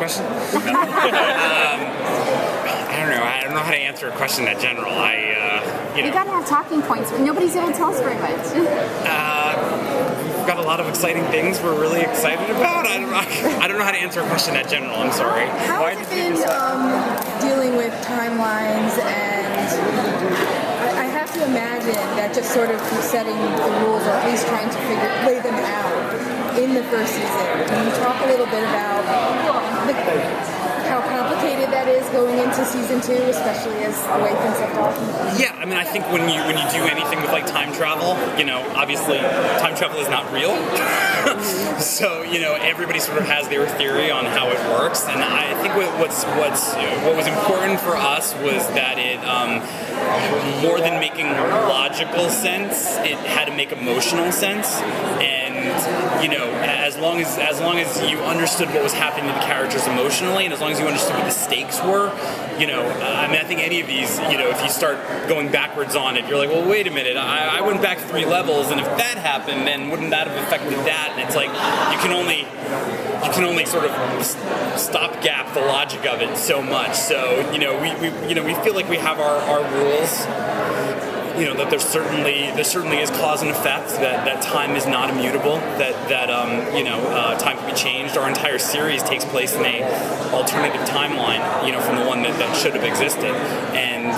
question? I don't know how to answer a question that general. You gotta have talking points, but nobody's able to tell us very much. We've got a lot of exciting things we're really excited about. I don't know how to answer a question that general. I'm sorry. How has it been dealing with timelines, and I have to imagine that just sort of setting the rules, or at least trying to lay them out in the first season. Can you talk a little bit about how complicated that is going into season 2, especially as the way things have gone? Yeah, I mean, I think when you do anything with like time travel, obviously time travel is not real. So everybody sort of has their theory on how it works, and I think what was important for us was that it more than making logical sense, it had to make emotional sense. And as long as you understood what was happening to the characters emotionally, and as long as you understood what the stakes were, I think any of these, if you start going backwards on it, you're like, well, wait a minute, I went back 3 levels, and if that happened, then wouldn't that have affected that? And it's like you can only sort of stopgap the logic of it so much. So we feel like we have our rules. That there certainly is cause and effect, that time is not immutable, that time can be changed. Our entire series takes place in a alternative timeline, from the one that should have existed, and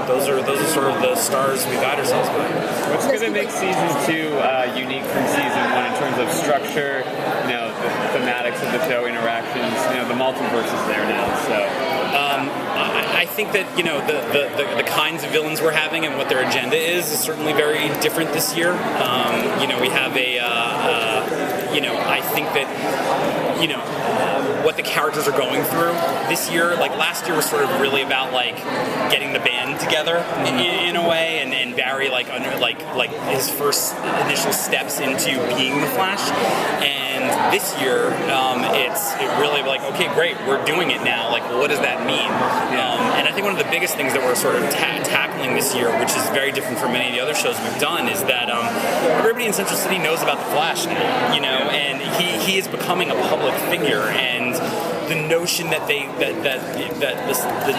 those are sort of the stars we guide ourselves by. What's going to make season 2 unique from season 1 in terms of structure, the thematics of the show, interactions? The multiverse is there now, so. I think that the kinds of villains we're having and what their agenda is certainly very different this year. We have I think that what the characters are going through this year, like last year was sort of really about like getting the band together in a way, and Barry like his first initial steps into being the Flash. And this year, it's really like, okay, great, we're doing it now. Like, what does that mean? And I think one of the biggest things that we're sort of tackling this year, which is very different from many of the other shows we've done, is that everybody in Central City knows about the Flash now, and he is becoming a public figure, and the notion that the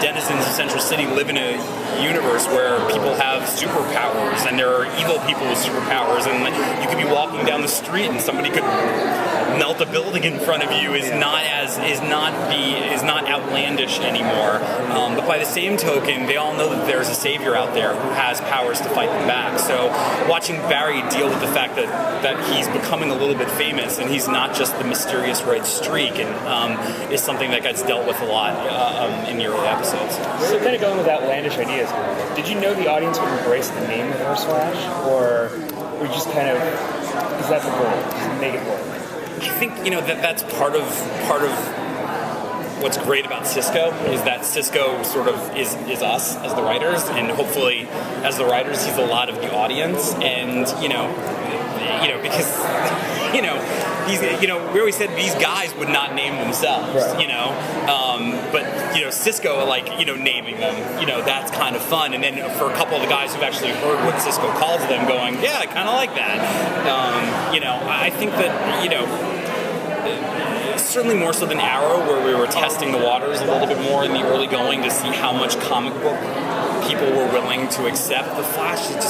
denizens of Central City live in a universe where people have superpowers, and there are evil people with superpowers, and you could be walking down the street and somebody could melt a building in front of you is not outlandish anymore. But by the same token, they all know that there's a savior out there who has powers to fight them back. So watching Barry deal with the fact that he's becoming a little bit famous, and he's not just the mysterious red streak, and is something that gets dealt with a lot in the early episodes. So kind of going with outlandish ideas, did you know the audience would embrace the name Reverse Flash, or were you just kind of, is that the goal, just make it work? I think that's part of what's great about Cisco, is that Cisco sort of is us as the writers, and hopefully as the writers he's a lot of the audience, and because he's we always said these guys would not name themselves, right. But Cisco naming them, that's kind of fun. And then for a couple of the guys who've actually heard what Cisco calls them, going, yeah, I kind of like that. I think that certainly more so than Arrow, where we were testing the waters a little bit more in the early going to see how much comic book people were willing to accept. The Flash, it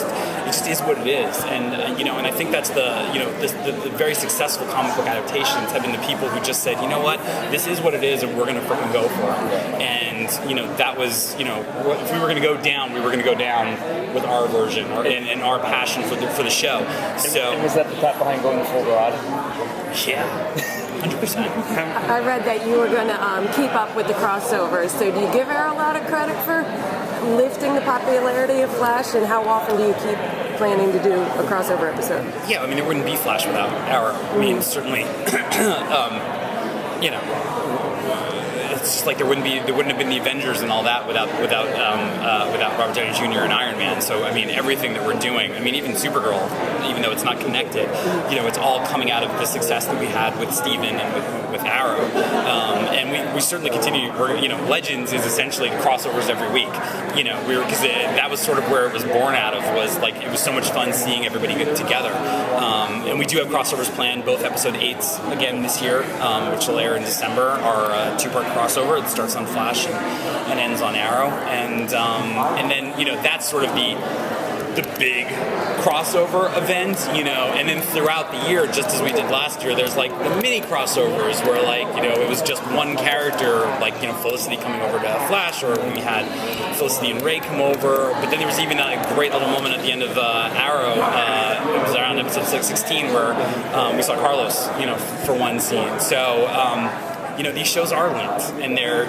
just is what it is, and and I think that's the very successful comic book adaptations have been the people who just said, you know what, this is what it is, and we're going to freaking go for it. And that was if we were going to go down, we were going to go down with our version and our passion for the show. So and was that the thought behind going full rod? Yeah. 100%. I read that you were going to keep up with the crossovers. So do you give her a lot of credit for lifting the popularity of Flash, and how often do you keep planning to do a crossover episode? Yeah, I mean, there wouldn't be Flash without Arrow. I mean, certainly, it's just like there wouldn't have been the Avengers and all that without Robert Downey Jr. and Iron Man. So I mean, everything that we're doing, I mean, even Supergirl, even though it's not connected, it's all coming out of the success that we had with Steven and with Arrow. And we we certainly continue. Legends is essentially crossovers every week. Because that was sort of where it was born out of. Was like it was so much fun seeing everybody get together. And we do have crossovers planned. Both episode 8s again this year, which will air in December, are a 2-part crossover. It starts on Flash and ends on Arrow, and then that's sort of the big crossover event, and then throughout the year, just as we did last year, there's like the mini crossovers where it was just one character, like Felicity coming over to Flash, or we had Felicity and Ray come over. But then there was even a great little moment at the end of Arrow. It was around episode 16 where we saw Carlos, for one scene. So. These shows are linked, and they're,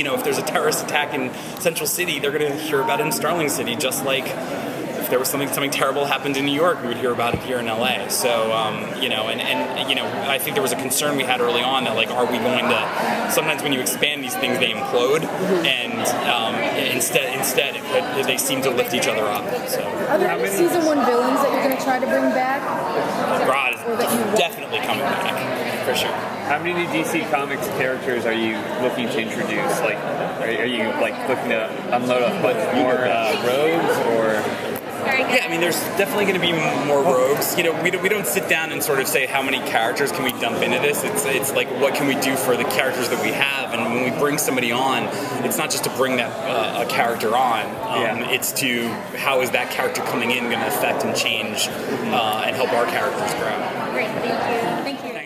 if there's a terrorist attack in Central City, they're going to hear about it in Starling City, just like if there was something terrible happened in New York, we would hear about it here in LA. So, I think there was a concern we had early on that, like, are we going to? Sometimes when you expand these things, they implode, and instead they seem to lift each other up. So, are there any season 1 villains that you're going to try to bring back? Rod is definitely coming back, for sure. How many new DC Comics characters are you looking to introduce? Like, are you looking to unload a bunch more rogues, or? Yeah, I mean, there's definitely going to be more rogues. We don't sit down and sort of say how many characters can we dump into this. It's like, what can we do for the characters that we have? And when we bring somebody on, it's not just to bring that a character on. It's to how is that character coming in going to affect and change and help our characters grow. Great, thank you. Thank you.